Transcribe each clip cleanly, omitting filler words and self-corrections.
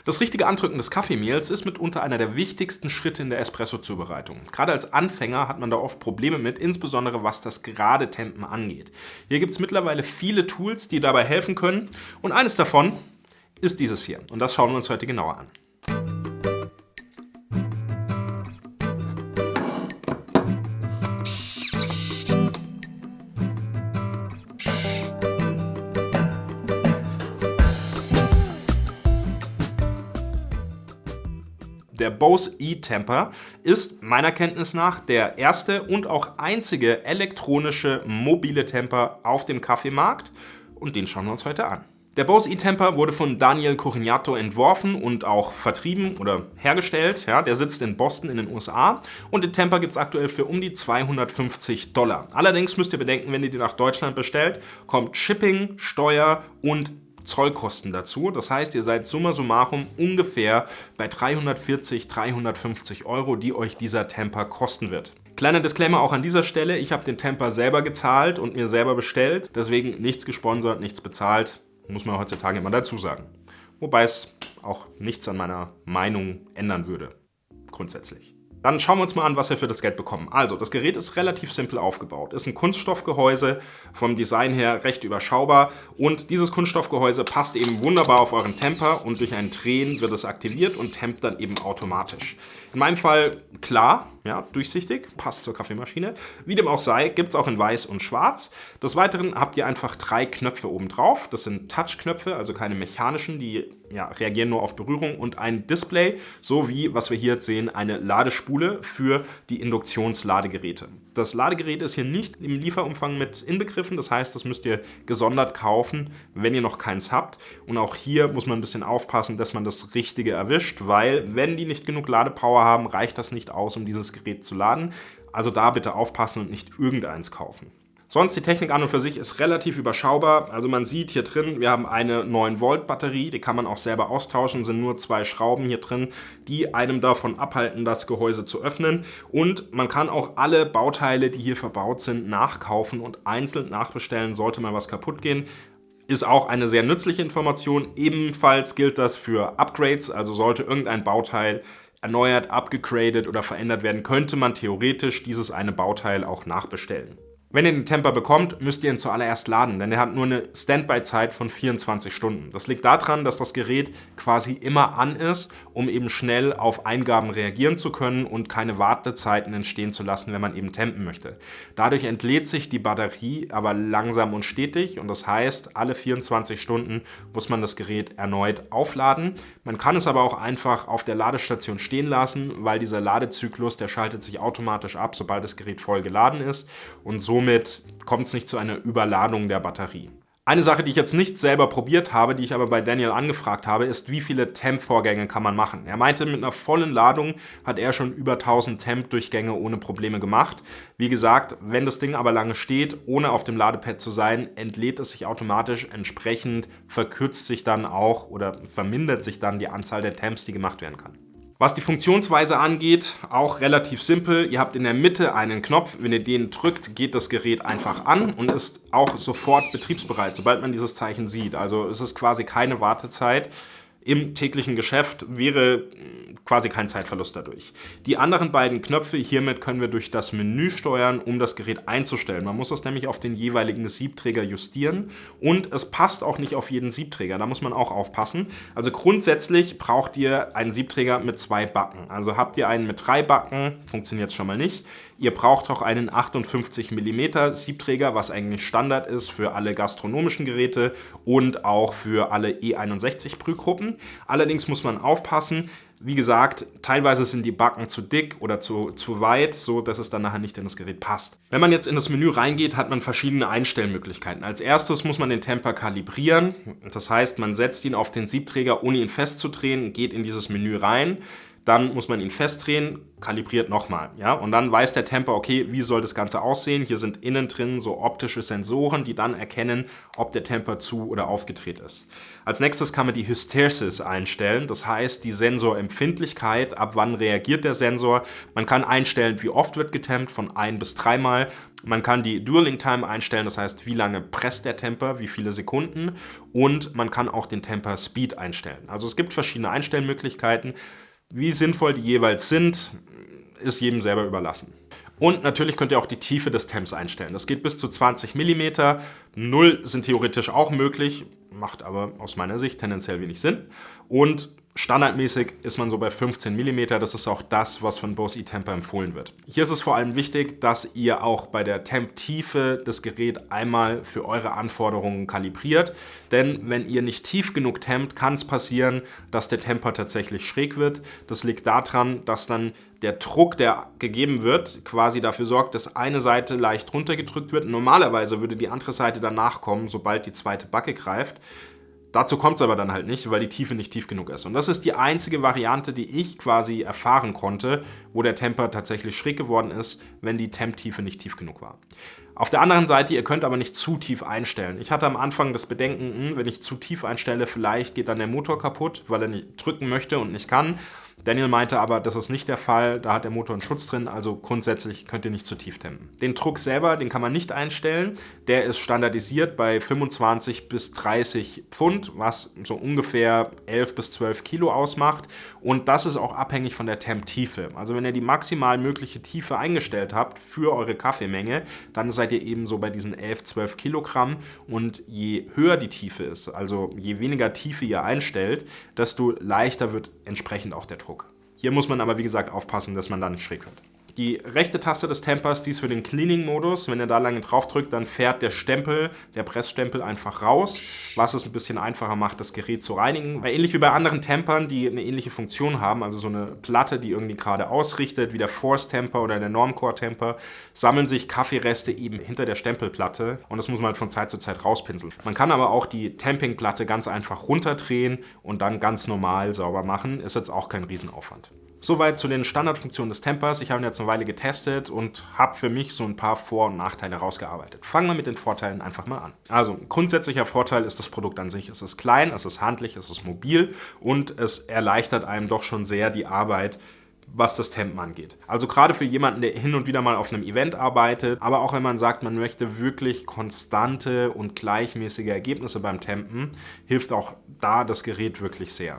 Das richtige Andrücken des Kaffeemehls ist mitunter einer der wichtigsten Schritte in der Espresso-Zubereitung. Gerade als Anfänger hat man da oft Probleme mit, insbesondere was das gerade Tempen angeht. Hier gibt es mittlerweile viele Tools, die dabei helfen können, und eines davon ist dieses hier. Und das schauen wir uns heute genauer an. Der Bose eTemper ist meiner Kenntnis nach der erste und auch einzige elektronische mobile Temper auf dem Kaffeemarkt, und den schauen wir uns heute an. Der Bose eTemper wurde von Daniel Corigliano entworfen und auch vertrieben oder hergestellt. Ja, der sitzt in Boston in den USA und den Temper gibt es aktuell für um die $250. Allerdings müsst ihr bedenken, wenn ihr die nach Deutschland bestellt, kommt Shipping, Steuer und Zollkosten dazu. Das heißt, ihr seid summa summarum ungefähr bei 340, 350 €, die euch dieser Temper kosten wird. Kleiner Disclaimer auch an dieser Stelle, ich habe den Temper selber gezahlt und mir selber bestellt, deswegen nichts gesponsert, nichts bezahlt, muss man heutzutage immer dazu sagen. Wobei es auch nichts an meiner Meinung ändern würde, grundsätzlich. Dann schauen wir uns mal an, was wir für das Geld bekommen. Also, das Gerät ist relativ simpel aufgebaut. Ist ein Kunststoffgehäuse, vom Design her recht überschaubar. Und dieses Kunststoffgehäuse passt eben wunderbar auf euren Temper und durch ein Drehen wird es aktiviert und tempt dann eben automatisch. In meinem Fall klar, ja, durchsichtig, passt zur Kaffeemaschine. Wie dem auch sei, gibt es auch in weiß und schwarz. Des Weiteren habt ihr einfach 3 Knöpfe oben drauf. Das sind Touch-Knöpfe, also keine mechanischen, die reagieren nur auf Berührung, und ein Display, sowie, was wir hier jetzt sehen, eine Ladespule für die Induktionsladegeräte. Das Ladegerät ist hier nicht im Lieferumfang mit inbegriffen, das heißt, das müsst ihr gesondert kaufen, wenn ihr noch keins habt. Und auch hier muss man ein bisschen aufpassen, dass man das Richtige erwischt, weil wenn die nicht genug Ladepower haben, reicht das nicht aus, um dieses Gerät zu laden. Also da bitte aufpassen und nicht irgendeins kaufen. Sonst die Technik an und für sich ist relativ überschaubar. Also man sieht hier drin, wir haben eine 9-Volt Batterie, die kann man auch selber austauschen, sind nur 2 Schrauben hier drin, die einem davon abhalten, das Gehäuse zu öffnen. Und man kann auch alle Bauteile, die hier verbaut sind, nachkaufen und einzeln nachbestellen, sollte mal was kaputt gehen. Ist auch eine sehr nützliche Information. Ebenfalls gilt das für Upgrades, also sollte irgendein Bauteil erneuert, abgegradet oder verändert werden, könnte man theoretisch dieses eine Bauteil auch nachbestellen. Wenn ihr den Temper bekommt, müsst ihr ihn zuallererst laden, denn er hat nur eine Standby-Zeit von 24 Stunden. Das liegt daran, dass das Gerät quasi immer an ist, um eben schnell auf Eingaben reagieren zu können und keine Wartezeiten entstehen zu lassen, wenn man eben tempen möchte. Dadurch entlädt sich die Batterie aber langsam und stetig, und das heißt, alle 24 Stunden muss man das Gerät erneut aufladen. Man kann es aber auch einfach auf der Ladestation stehen lassen, weil dieser Ladezyklus, der schaltet sich automatisch ab, sobald das Gerät voll geladen ist, und somit kommt es nicht zu einer Überladung der Batterie. Eine Sache, die ich jetzt nicht selber probiert habe, die ich aber bei Daniel angefragt habe, ist, wie viele Temp-Vorgänge kann man machen. Er meinte, mit einer vollen Ladung hat er schon über 1000 Temp-Durchgänge ohne Probleme gemacht. Wie gesagt, wenn das Ding aber lange steht, ohne auf dem Ladepad zu sein, entlädt es sich automatisch. Entsprechend verkürzt sich dann auch oder vermindert sich dann die Anzahl der Temps, die gemacht werden kann. Was die Funktionsweise angeht, auch relativ simpel. Ihr habt in der Mitte einen Knopf. Wenn ihr den drückt, geht das Gerät einfach an und ist auch sofort betriebsbereit, sobald man dieses Zeichen sieht. Also es ist quasi keine Wartezeit. Im täglichen Geschäft wäre quasi kein Zeitverlust dadurch. Die anderen beiden Knöpfe hiermit können wir durch das Menü steuern, um das Gerät einzustellen. Man muss das nämlich auf den jeweiligen Siebträger justieren, und es passt auch nicht auf jeden Siebträger. Da muss man auch aufpassen. Also grundsätzlich braucht ihr einen Siebträger mit 2 Backen. Also habt ihr einen mit 3 Backen, funktioniert es schon mal nicht. Ihr braucht auch einen 58 mm Siebträger, was eigentlich Standard ist für alle gastronomischen Geräte und auch für alle E61 Brühgruppen. Allerdings muss man aufpassen. Wie gesagt, teilweise sind die Backen zu dick oder zu weit, so dass es dann nachher nicht in das Gerät passt. Wenn man jetzt in das Menü reingeht, hat man verschiedene Einstellmöglichkeiten. Als erstes muss man den Temper kalibrieren. Das heißt, man setzt ihn auf den Siebträger, ohne ihn festzudrehen, geht in dieses Menü rein. dann muss man ihn festdrehen, kalibriert nochmal. Ja? Und dann weiß der Temper, okay, wie soll das Ganze aussehen? Hier sind innen drin so optische Sensoren, die dann erkennen, ob der Temper zu- oder aufgedreht ist. Als nächstes kann man die Hysteresis einstellen, das heißt die Sensorempfindlichkeit, ab wann reagiert der Sensor. Man kann einstellen, wie oft wird getempt, von 1 bis 3 Mal. Man kann die Dueling Time einstellen, das heißt, wie lange presst der Temper, wie viele Sekunden. Und man kann auch den Temper Speed einstellen. Also es gibt verschiedene Einstellmöglichkeiten. Wie sinnvoll die jeweils sind, ist jedem selber überlassen. Und natürlich könnt ihr auch die Tiefe des Temps einstellen. Das geht bis zu 20 mm. 0 sind theoretisch auch möglich, macht aber aus meiner Sicht tendenziell wenig Sinn. Und standardmäßig ist man so bei 15 mm. Das ist auch das, was von Bose eTemper empfohlen wird. Hier ist es vor allem wichtig, dass ihr auch bei der Temp-Tiefe das Gerät einmal für eure Anforderungen kalibriert. Denn wenn ihr nicht tief genug tempt, kann es passieren, dass der Temper tatsächlich schräg wird. Das liegt daran, dass dann der Druck, der gegeben wird, quasi dafür sorgt, dass eine Seite leicht runtergedrückt wird. Normalerweise würde die andere Seite danach kommen, sobald die zweite Backe greift. Dazu kommt es aber dann halt nicht, weil die Tiefe nicht tief genug ist. Und das ist die einzige Variante, die ich quasi erfahren konnte, wo der Temper tatsächlich schräg geworden ist, wenn die Temp-Tiefe nicht tief genug war. Auf der anderen Seite, ihr könnt aber nicht zu tief einstellen. Ich hatte am Anfang das Bedenken, wenn ich zu tief einstelle, vielleicht geht dann der Motor kaputt, weil er nicht drücken möchte und nicht kann. Daniel meinte aber, das ist nicht der Fall, da hat der Motor einen Schutz drin, also grundsätzlich könnt ihr nicht zu tief tempen. Den Druck selber, den kann man nicht einstellen, der ist standardisiert bei 25 bis 30 Pfund, was so ungefähr 11 bis 12 Kilo ausmacht, und das ist auch abhängig von der Temp-Tiefe. Also wenn ihr die maximal mögliche Tiefe eingestellt habt für eure Kaffeemenge, dann seid ihr eben so bei diesen 11, 12 Kilogramm, und je höher die Tiefe ist, also je weniger Tiefe ihr einstellt, desto leichter wird entsprechend auch der Druck. Hier muss man aber, wie gesagt, aufpassen, dass man da nicht schräg wird. Die rechte Taste des Tempers, die ist für den Cleaning-Modus. Wenn ihr da lange drauf drückt, dann fährt der Stempel, der Pressstempel einfach raus, was es ein bisschen einfacher macht, das Gerät zu reinigen. Weil ähnlich wie bei anderen Tempern, die eine ähnliche Funktion haben, also so eine Platte, die irgendwie gerade ausrichtet, wie der Force-Temper oder der Normcore-Temper, sammeln sich Kaffeereste eben hinter der Stempelplatte, und das muss man halt von Zeit zu Zeit rauspinseln. Man kann aber auch die Tamping-Platte ganz einfach runterdrehen und dann ganz normal sauber machen. Ist jetzt auch kein Riesenaufwand. Soweit zu den Standardfunktionen des Tempers. Ich habe ihn jetzt eine Weile getestet und habe für mich so ein paar Vor- und Nachteile rausgearbeitet. Fangen wir mit den Vorteilen einfach mal an. Also, grundsätzlicher Vorteil ist das Produkt an sich. Es ist klein, es ist handlich, es ist mobil und es erleichtert einem doch schon sehr die Arbeit, was das Tempen angeht. Also gerade für jemanden, der hin und wieder mal auf einem Event arbeitet, aber auch wenn man sagt, man möchte wirklich konstante und gleichmäßige Ergebnisse beim Tempen, hilft auch da das Gerät wirklich sehr.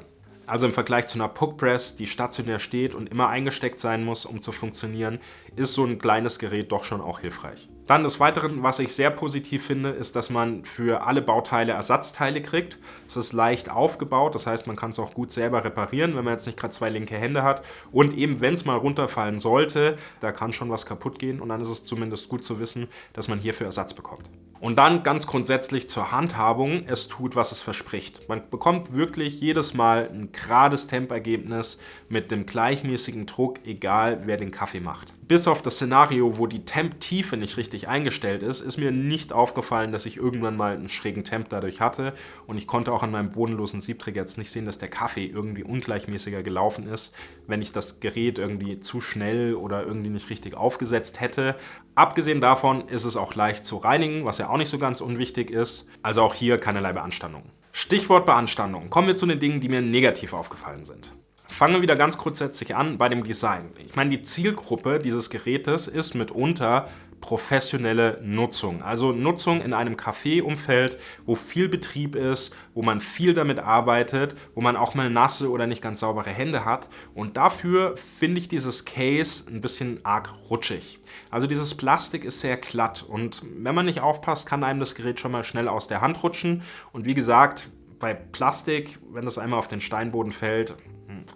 Also im Vergleich zu einer Puck Press, die stationär steht und immer eingesteckt sein muss, um zu funktionieren, ist so ein kleines Gerät doch schon auch hilfreich. Dann des Weiteren, was ich sehr positiv finde, ist, dass man für alle Bauteile Ersatzteile kriegt. Es ist leicht aufgebaut, das heißt, man kann es auch gut selber reparieren, wenn man jetzt nicht gerade 2 linke Hände hat. Und eben, wenn es mal runterfallen sollte, da kann schon was kaputt gehen, und dann ist es zumindest gut zu wissen, dass man hierfür Ersatz bekommt. Und dann ganz grundsätzlich zur Handhabung: Es tut, was es verspricht. Man bekommt wirklich jedes Mal ein gerades Tempergebnis mit dem gleichmäßigen Druck, egal wer den Kaffee macht. Bis auf das Szenario, wo die Temp-Tiefe nicht richtig eingestellt ist mir nicht aufgefallen, dass ich irgendwann mal einen schrägen Temp dadurch hatte, und ich konnte auch an meinem bodenlosen Siebträger jetzt nicht sehen, dass der Kaffee irgendwie ungleichmäßiger gelaufen ist, wenn ich das Gerät irgendwie zu schnell oder irgendwie nicht richtig aufgesetzt hätte. Abgesehen davon ist es auch leicht zu reinigen, was ja auch nicht so ganz unwichtig ist. Also auch hier keinerlei Beanstandung. Stichwort Beanstandung. Kommen wir zu den Dingen, die mir negativ aufgefallen sind. Fangen wir wieder ganz grundsätzlich an bei dem Design. Ich meine, die Zielgruppe dieses Gerätes ist mitunter professionelle Nutzung. Also Nutzung in einem Café-Umfeld, wo viel Betrieb ist, wo man viel damit arbeitet, wo man auch mal nasse oder nicht ganz saubere Hände hat. Und dafür finde ich dieses Case ein bisschen arg rutschig. Also dieses Plastik ist sehr glatt, und wenn man nicht aufpasst, kann einem das Gerät schon mal schnell aus der Hand rutschen. Und wie gesagt, bei Plastik, wenn das einmal auf den Steinboden fällt,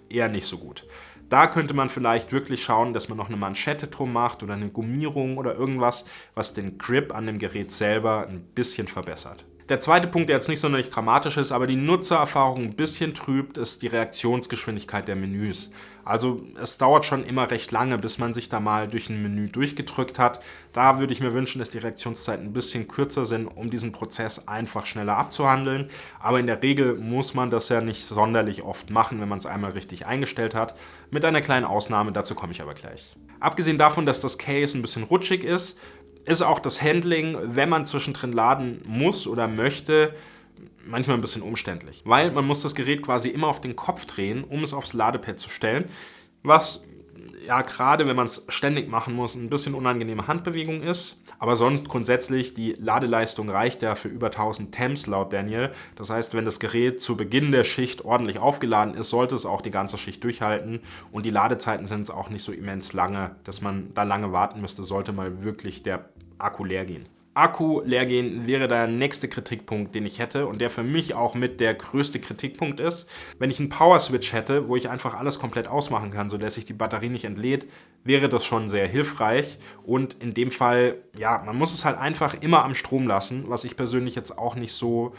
eher nicht so gut. Da könnte man vielleicht wirklich schauen, dass man noch eine Manschette drum macht oder eine Gummierung oder irgendwas, was den Grip an dem Gerät selber ein bisschen verbessert. Der zweite Punkt, der jetzt nicht sonderlich dramatisch ist, aber die Nutzererfahrung ein bisschen trübt, ist die Reaktionsgeschwindigkeit der Menüs. Also es dauert schon immer recht lange, bis man sich da mal durch ein Menü durchgedrückt hat. Da würde ich mir wünschen, dass die Reaktionszeiten ein bisschen kürzer sind, um diesen Prozess einfach schneller abzuhandeln. Aber in der Regel muss man das ja nicht sonderlich oft machen, wenn man es einmal richtig eingestellt hat. Mit einer kleinen Ausnahme, dazu komme ich aber gleich. Abgesehen davon, dass das Case ein bisschen rutschig ist auch das Handling, wenn man zwischendrin laden muss oder möchte, manchmal ein bisschen umständlich. Weil man muss das Gerät quasi immer auf den Kopf drehen, um es aufs Ladepad zu stellen, was ja gerade, wenn man es ständig machen muss, ein bisschen unangenehme Handbewegung ist. Aber sonst grundsätzlich, die Ladeleistung reicht ja für über 1000 Temps laut Daniel. Das heißt, wenn das Gerät zu Beginn der Schicht ordentlich aufgeladen ist, sollte es auch die ganze Schicht durchhalten. Und die Ladezeiten sind es auch nicht so immens lange, dass man da lange warten müsste, sollte mal wirklich der Akku leer gehen. Akku leer gehen wäre der nächste Kritikpunkt, den ich hätte und der für mich auch mit der größte Kritikpunkt ist. Wenn ich einen Power-Switch hätte, wo ich einfach alles komplett ausmachen kann, sodass sich die Batterie nicht entlädt, wäre das schon sehr hilfreich. Und in dem Fall, ja, man muss es halt einfach immer am Strom lassen, was ich persönlich jetzt auch nicht so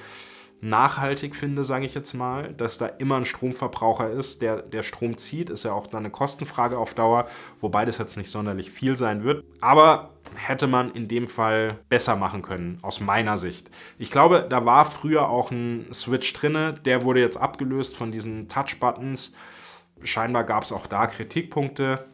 nachhaltig finde, sage ich jetzt mal, dass da immer ein Stromverbraucher ist, der Strom zieht, ist ja auch dann eine Kostenfrage auf Dauer, wobei das jetzt nicht sonderlich viel sein wird. Aber hätte man in dem Fall besser machen können, aus meiner Sicht. Ich glaube, da war früher auch ein Switch drin, der wurde jetzt abgelöst von diesen Touch-Buttons. Scheinbar gab es auch da Kritikpunkte.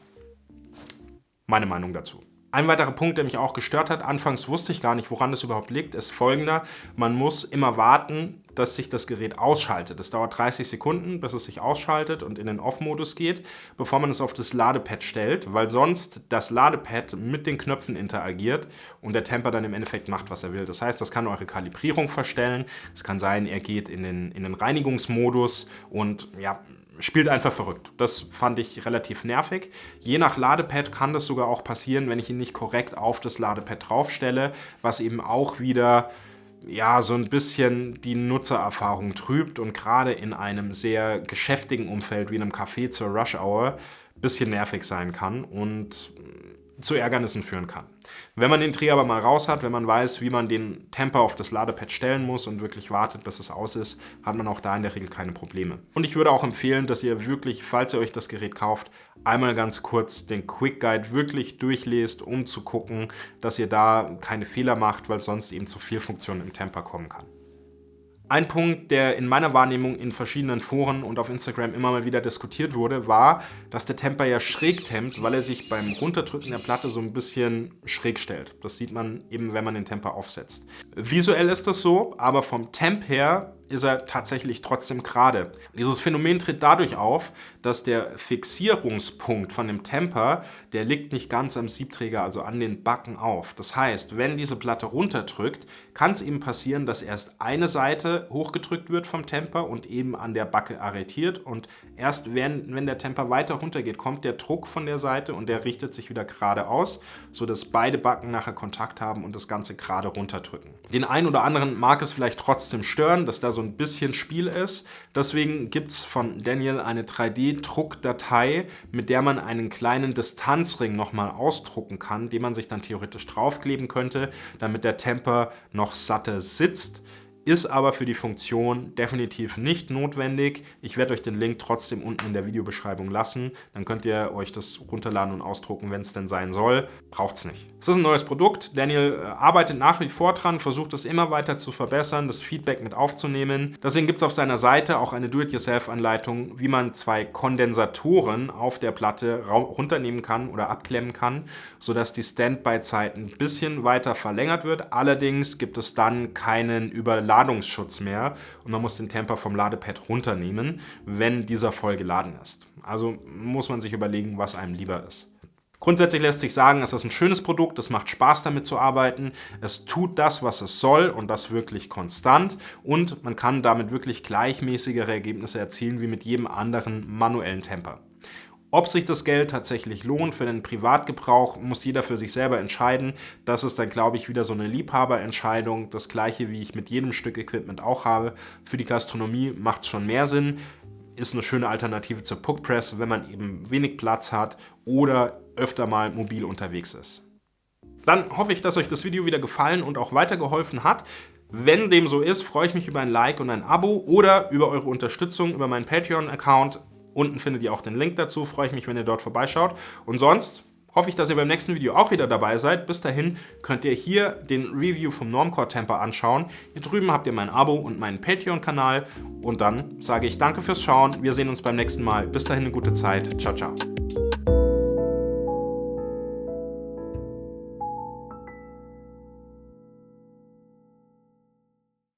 Meine Meinung dazu. Ein weiterer Punkt, der mich auch gestört hat, anfangs wusste ich gar nicht, woran das überhaupt liegt, ist folgender. Man muss immer warten, dass sich das Gerät ausschaltet. Es dauert 30 Sekunden, bis es sich ausschaltet und in den Off-Modus geht, bevor man es auf das Ladepad stellt, weil sonst das Ladepad mit den Knöpfen interagiert und der Temper dann im Endeffekt macht, was er will. Das heißt, das kann eure Kalibrierung verstellen. Es kann sein, er geht in den Reinigungsmodus und ja, spielt einfach verrückt. Das fand ich relativ nervig. Je nach Ladepad kann das sogar auch passieren, wenn ich ihn nicht korrekt auf das Ladepad draufstelle, was eben auch wieder ja, so ein bisschen die Nutzererfahrung trübt und gerade in einem sehr geschäftigen Umfeld wie einem Café zur Rush Hour ein bisschen nervig sein kann und zu Ärgernissen führen kann. Wenn man den Dreh aber mal raus hat, wenn man weiß, wie man den Temper auf das Ladepad stellen muss und wirklich wartet, bis es aus ist, hat man auch da in der Regel keine Probleme. Und ich würde auch empfehlen, dass ihr wirklich, falls ihr euch das Gerät kauft, einmal ganz kurz den Quick Guide wirklich durchlest, um zu gucken, dass ihr da keine Fehler macht, weil sonst eben zu viel Funktion im Temper kommen kann. Ein Punkt, der in meiner Wahrnehmung in verschiedenen Foren und auf Instagram immer mal wieder diskutiert wurde, war, dass der Temper ja schräg tempt, weil er sich beim Runterdrücken der Platte so ein bisschen schräg stellt. Das sieht man eben, wenn man den Temper aufsetzt. Visuell ist das so, aber vom Temp her ist er tatsächlich trotzdem gerade. Dieses Phänomen tritt dadurch auf, dass der Fixierungspunkt von dem Temper, der liegt nicht ganz am Siebträger, also an den Backen auf. Das heißt, wenn diese Platte runterdrückt, kann es eben passieren, dass erst eine Seite hochgedrückt wird vom Temper und eben an der Backe arretiert und erst wenn der Temper weiter runtergeht, kommt der Druck von der Seite und der richtet sich wieder gerade aus, sodass beide Backen nachher Kontakt haben und das Ganze gerade runterdrücken. Den einen oder anderen mag es vielleicht trotzdem stören, dass da so ein bisschen Spiel ist. Deswegen gibt es von Daniel eine 3D-Druckdatei, mit der man einen kleinen Distanzring nochmal ausdrucken kann, den man sich dann theoretisch draufkleben könnte, damit der Temper noch satter sitzt. Ist aber für die Funktion definitiv nicht notwendig. Ich werde euch den Link trotzdem unten in der Videobeschreibung lassen. Dann könnt ihr euch das runterladen und ausdrucken, wenn es denn sein soll. Braucht es nicht. Es ist ein neues Produkt. Daniel arbeitet nach wie vor dran, versucht es immer weiter zu verbessern, das Feedback mit aufzunehmen. Deswegen gibt es auf seiner Seite auch eine Do-it-yourself-Anleitung, wie man 2 Kondensatoren auf der Platte runternehmen kann oder abklemmen kann, sodass die Standby-Zeit ein bisschen weiter verlängert wird. Allerdings gibt es dann keinen Überladungsschutz mehr und man muss den Temper vom Ladepad runternehmen, wenn dieser voll geladen ist. Also muss man sich überlegen, was einem lieber ist. Grundsätzlich lässt sich sagen, es ist ein schönes Produkt, es macht Spaß damit zu arbeiten, es tut das, was es soll und das wirklich konstant und man kann damit wirklich gleichmäßigere Ergebnisse erzielen wie mit jedem anderen manuellen Temper. Ob sich das Geld tatsächlich lohnt für den Privatgebrauch, muss jeder für sich selber entscheiden. Das ist dann, glaube ich, wieder so eine Liebhaberentscheidung. Das gleiche, wie ich mit jedem Stück Equipment auch habe. Für die Gastronomie macht es schon mehr Sinn. Ist eine schöne Alternative zur Puckpress, wenn man eben wenig Platz hat oder öfter mal mobil unterwegs ist. Dann hoffe ich, dass euch das Video wieder gefallen und auch weitergeholfen hat. Wenn dem so ist, freue ich mich über ein Like und ein Abo oder über eure Unterstützung über meinen Patreon-Account. Unten findet ihr auch den Link dazu. Freue ich mich, wenn ihr dort vorbeischaut. Und sonst hoffe ich, dass ihr beim nächsten Video auch wieder dabei seid. Bis dahin könnt ihr hier den Review vom Normcore Temper anschauen. Hier drüben habt ihr mein Abo und meinen Patreon-Kanal. Und dann sage ich danke fürs Schauen. Wir sehen uns beim nächsten Mal. Bis dahin eine gute Zeit. Ciao, ciao.